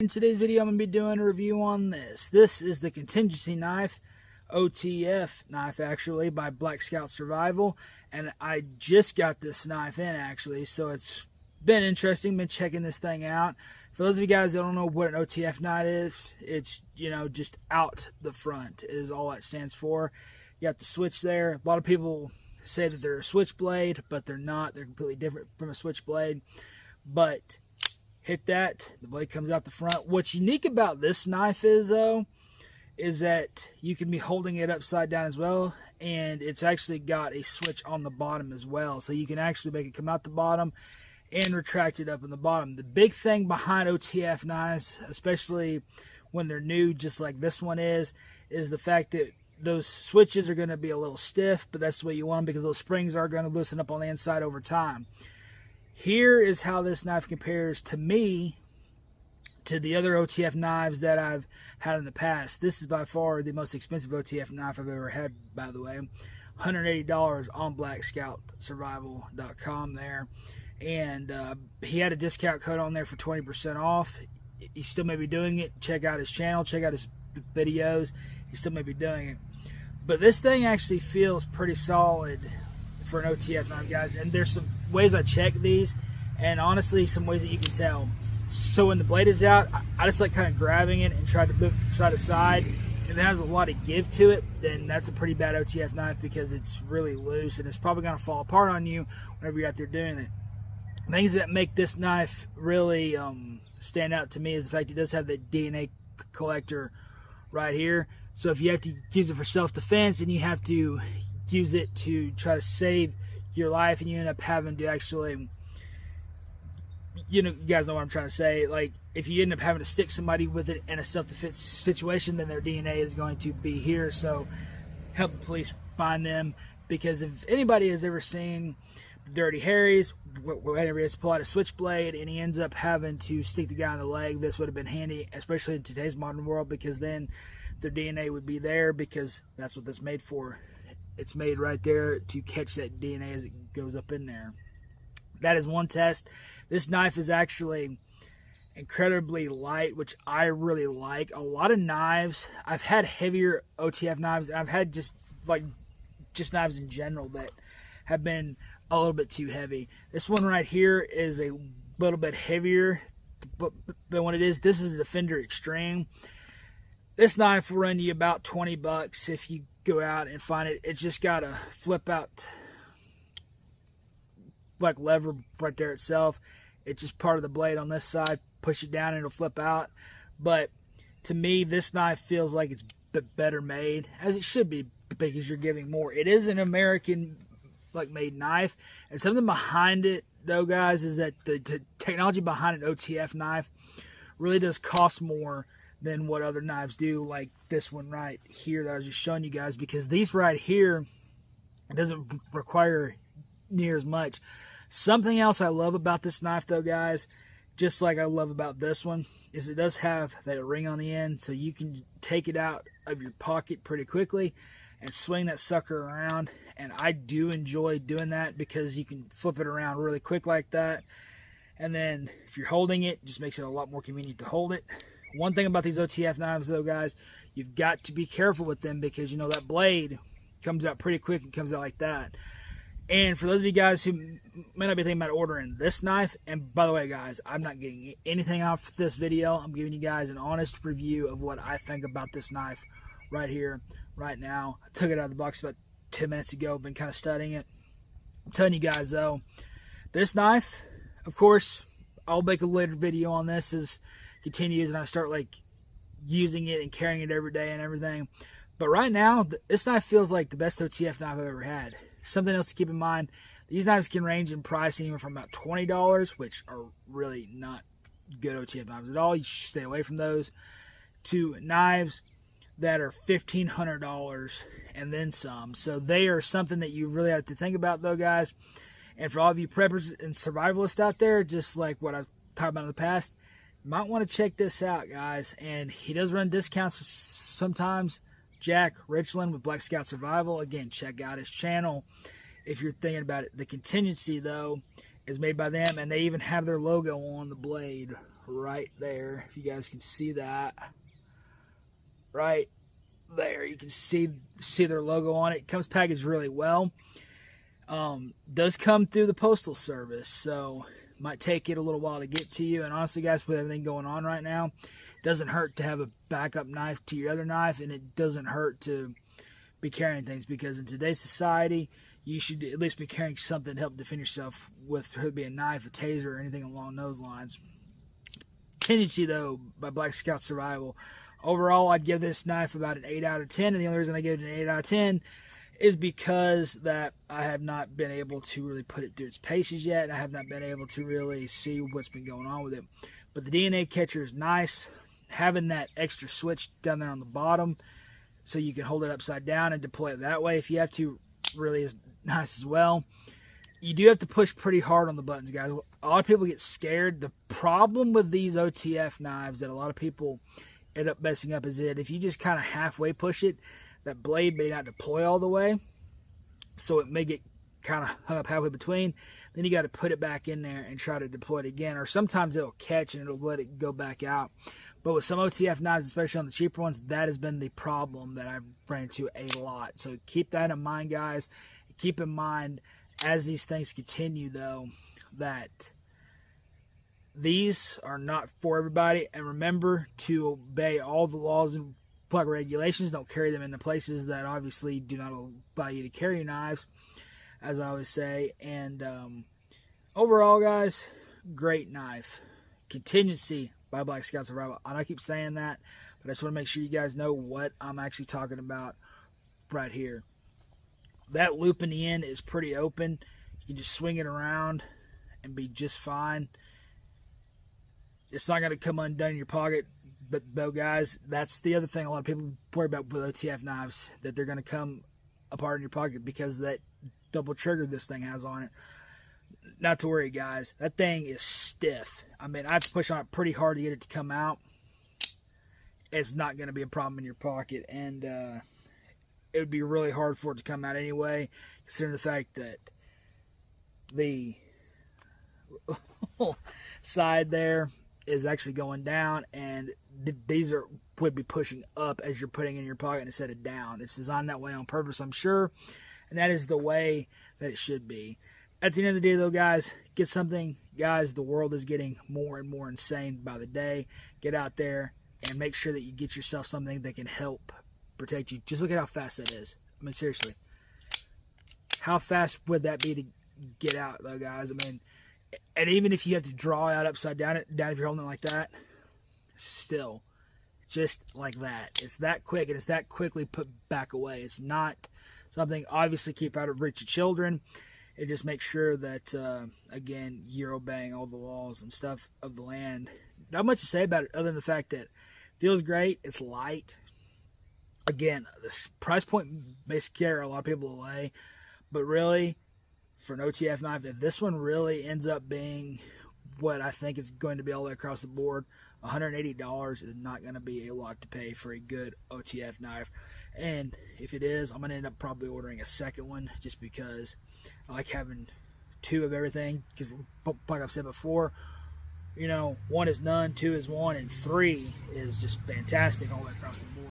In today's video, I'm going to be doing a review on this. This is the Contingency knife, OTF knife actually, by Black Scout Survival. And I just got this knife in actually, so it's been interesting, been checking this thing out. For those of you guys that don't know what an OTF knife is, it's, just out the front is all that stands for. You got the switch there. A lot of people say that they're a switchblade, but they're not. They're completely different from a switchblade. But hit that, the blade comes out the front. What's unique about this knife is, though, is that you can be holding it upside down as well, and it's actually got a switch on the bottom as well. So you can actually make it come out the bottom and retract it up in the bottom. The big thing behind OTF knives, especially when they're new, just like this one is the fact that those switches are going to be a little stiff, but that's the way you want them because those springs are going to loosen up on the inside over time. Here is how this knife compares to me to the other OTF knives that I've had in the past. This is by far the most expensive OTF knife I've ever had, by the way. $180 on blackscoutsurvival.com there. And he had a discount code on there for 20% off. He still may be doing it. Check out his channel. Check out his videos. He still may be doing it. But this thing actually feels pretty solid for an OTF knife, guys. And there's some ways I check these, and honestly some ways that you can tell. So when the blade is out, I just like kind of grabbing it and try to move side to side. If it has a lot of give to it, then that's a pretty bad OTF knife because it's really loose and it's probably going to fall apart on you whenever you're out there doing it. Things that make this knife really stand out to me is the fact it does have the DNA collector right here. So if you have to use it for self-defense and you have to use it to try to save your life and you end up having to actually, you guys know what I'm trying to say, like if you end up having to stick somebody with it in a self-defense situation, then their DNA is going to be here. So help the police find them, because if anybody has ever seen Dirty Harry's, whenever he has to pull out a switchblade and he ends up having to stick the guy in the leg, this would have been handy, especially in today's modern world, because then their DNA would be there, because that's what that's made for. It's made right there to catch that DNA as it goes up in there. That is one test. This knife is actually incredibly light, which I really like. A lot of knives, I've had heavier OTF knives. I've had just knives in general that have been a little bit too heavy. This one right here is a little bit heavier than what it is. This is a Defender Extreme. This knife will run you about 20 bucks if you go out and find it. It's just got a flip out like lever right there itself. It's just part of the blade on this side. Push it down and it'll flip out. But to me, this knife feels like it's better made, as it should be, because you're giving more. It is an American made knife, and something behind it though, guys, is that the technology behind an OTF knife really does cost more than what other knives do, like this one right here that I was just showing you guys, because these right here, it doesn't require near as much. Something else I love about this knife though, guys, just like I love about this one, is it does have that ring on the end, so you can take it out of your pocket pretty quickly and swing that sucker around. And I do enjoy doing that because you can flip it around really quick like that. And then if you're holding it, it just makes it a lot more convenient to hold it. One thing about these OTF knives though, guys, you've got to be careful with them, because that blade comes out pretty quick and comes out like that. And for those of you guys who may not be thinking about ordering this knife, and by the way, guys, I'm not getting anything off this video. I'm giving you guys an honest review of what I think about this knife right here, right now. I took it out of the box about 10 minutes ago, been kind of studying it. I'm telling you guys though, this knife, of course, I'll make a later video on this as continues and I start using it and carrying it every day and everything. But right now, this knife feels like the best OTF knife I've ever had. Something else to keep in mind, these knives can range in price anywhere from about $20, which are really not good OTF knives at all. You should stay away from those, to knives that are $1,500 and then some. So they are something that you really have to think about though, guys. And for all of you preppers and survivalists out there, just like what I've talked about in the past, you might want to check this out, guys. And he does run discounts sometimes. Jack Richland with Black Scout Survival. Again, check out his channel if you're thinking about it. The Contingency though is made by them, and they even have their logo on the blade right there. If you guys can see that. Right there. You can see their logo on it. It comes packaged really well. Does come through the postal service, so might take it a little while to get to you. And honestly, guys, with everything going on right now, it doesn't hurt to have a backup knife to your other knife, and it doesn't hurt to be carrying things, because in today's society, you should at least be carrying something to help defend yourself with, whether it be a knife, a taser, or anything along those lines. Contingency, though, by Black Scout Survival. Overall, I'd give this knife about an 8 out of 10, and the only reason I give it an 8 out of 10 is because that I have not been able to really put it through its paces yet. I have not been able to really see what's been going on with it. But the DNA catcher is nice. Having that extra switch down there on the bottom so you can hold it upside down and deploy it that way if you have to really is nice as well. You do have to push pretty hard on the buttons, guys. A lot of people get scared. The problem with these OTF knives that a lot of people end up messing up is that if you just kind of halfway push it, that blade may not deploy all the way, so it may get kind of hung up halfway between. Then you got to put it back in there and try to deploy it again, or sometimes it'll catch and it'll let it go back out. But with some OTF knives, especially on the cheaper ones, that has been the problem that I've ran into a lot. So keep that in mind, guys. Keep in mind, as these things continue, though, that these are not for everybody. And remember to obey all the laws and plug regulations. Don't carry them into places that obviously do not allow you to carry knives, as I always say. And overall, guys, great knife. Contingency by Black Scout Survival. I keep saying that, but I just want to make sure you guys know what I'm actually talking about right here. That loop in the end is pretty open. You can just swing it around and be just fine. It's not going to come undone in your pocket. But guys, that's the other thing a lot of people worry about with OTF knives, that they're going to come apart in your pocket because of that double trigger this thing has on it. Not to worry, guys. That thing is stiff. I mean, I have to push on it pretty hard to get it to come out. It's not going to be a problem in your pocket, and it would be really hard for it to come out anyway, considering the fact that the side there is actually going down, and these would be pushing up as you're putting it in your pocket instead of down. It's designed that way on purpose, I'm sure, and that is the way that it should be. At the end of the day, though, guys, get something. Guys, the world is getting more and more insane by the day. Get out there and make sure that you get yourself something that can help protect you. Just look at how fast that is. I mean, seriously. How fast would that be to get out, though, guys? I mean, and even if you have to draw out upside down if you're holding it like that, still, just like that. It's that quick, and it's that quickly put back away. It's not something, obviously, keep out of reach of children. It just makes sure that, again, you're obeying all the laws and stuff of the land. Not much to say about it other than the fact that it feels great. It's light. Again, the price point may scare a lot of people away, but really, for an OTF knife, if this one really ends up being what I think it's going to be all the way across the board, $180 is not going to be a lot to pay for a good OTF knife. And if it is, I'm going to end up probably ordering a second one, just because I like having two of everything. Because like I've said before, you know, 1 is none, 2 is 1, and 3 is just fantastic all the way across the board.